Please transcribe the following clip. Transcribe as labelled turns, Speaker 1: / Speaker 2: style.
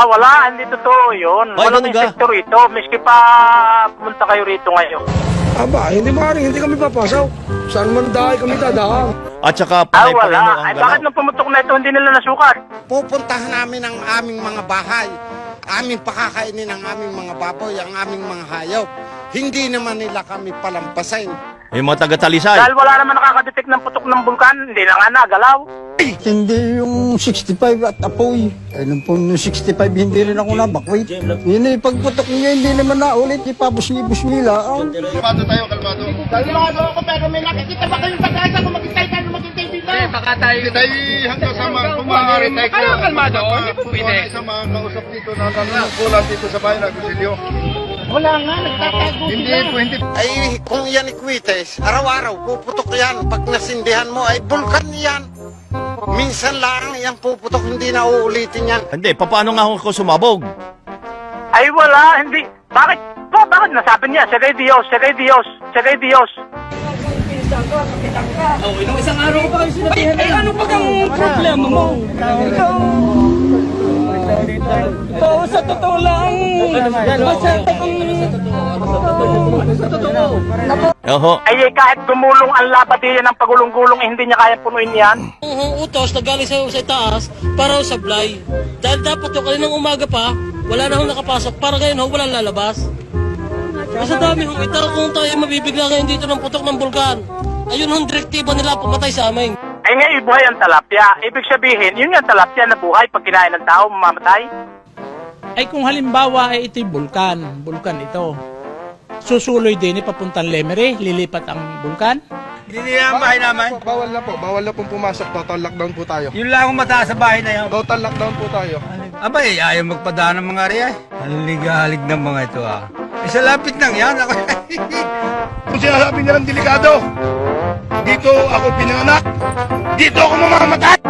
Speaker 1: Wala, hindi totoo yun.
Speaker 2: Ay,
Speaker 1: Walang
Speaker 2: ganun ka?
Speaker 1: insekto rito, miski pa pumunta kayo rito ngayon.
Speaker 3: Aba, hindi maaaring hindi kami papasok. Saan man dahil kami dadaan.
Speaker 2: At saka panay pa rin
Speaker 1: Wala.
Speaker 2: ang
Speaker 1: Ay, bakit
Speaker 2: galaw.
Speaker 1: nung pumutok na ito, hindi nila nasukat?
Speaker 4: Pupuntahan namin ang aming mga bahay. Aming pakakainin ang aming mga baboy, ang aming mga hayop. Hindi naman nila kami palampasin.
Speaker 2: Yung mga taga-Talisay.
Speaker 1: Dahil wala naman nakakadetect ng putok ng bulkan, hindi na nga nagalaw.
Speaker 5: Hindi yung 65 at apoy. Nung po nung 65, hindi rin ako nabakwit. Yun eh, pagputok niya, hindi naman naulit. Ipabusli-bus nila.
Speaker 6: Kalmado tayo, kalmado.
Speaker 7: Kalmado ako pero may nakikita ba kayong pag-asa kung maghintay tayo dito?
Speaker 6: Baka tayo hanggang sa mga kumari tayo.
Speaker 7: Kayo kalmado, hindi po pwede.
Speaker 6: Sa mga kausap dito na kulang dito sa bayan ng Gusilyo.
Speaker 7: Wala nga, nagtatago
Speaker 6: Hindi
Speaker 7: sila.
Speaker 6: po, hindi.
Speaker 4: Ay, kung yan ikwites, araw-araw puputok yan. Pag nasindihan mo, ay bulkan yan. Minsan lang yan puputok, hindi na uulitin yan.
Speaker 2: Hindi, paano nga ako sumabog?
Speaker 1: Ay, wala, hindi. Bakit? Bakit nasabi niya? Sagay Diyos, sagay Diyos, sagay Diyos.
Speaker 7: Ano pa ang problema mo? Oo, sa totoo lang.
Speaker 2: Oho.
Speaker 1: Ay, kahit gumulong ang labadiya ng pagulong-gulong, hindi niya kaya punuin yan.
Speaker 8: Utos na galing sa itaas para sa supply. Dahil dapat yung kaninang umaga pa, wala na hong nakapasok. Para ngayon ho, walang lalabas. Sa dami hong ito, kung tayo mabibigla ngayon dito ng putok ng bulkan. Ayun hong direktiba nila pumatay sa amin.
Speaker 1: Ay nga, buhay ang talapya. Ibig sabihin, yun yung talapya na buhay pag kinain ng tao, mamamatay.
Speaker 9: Ay kung halimbawa ay ito'y bulkan ito. Susuloy din papuntang Lemery, lilipat ang bulkan.
Speaker 6: Hindi nila ang bahay naman. Bawal na pong pumasok. Total lockdown po tayo.
Speaker 5: Yun lang ang mataas sa bahay na yun.
Speaker 6: Total lockdown po tayo.
Speaker 5: Abay, ayaw magpadaan ng mga riya. Haligalig ng mga ito Isa lapit lang yan.
Speaker 6: Kung sinasabi nilang delikado, dito ako pinanganak, dito ako mamamatay!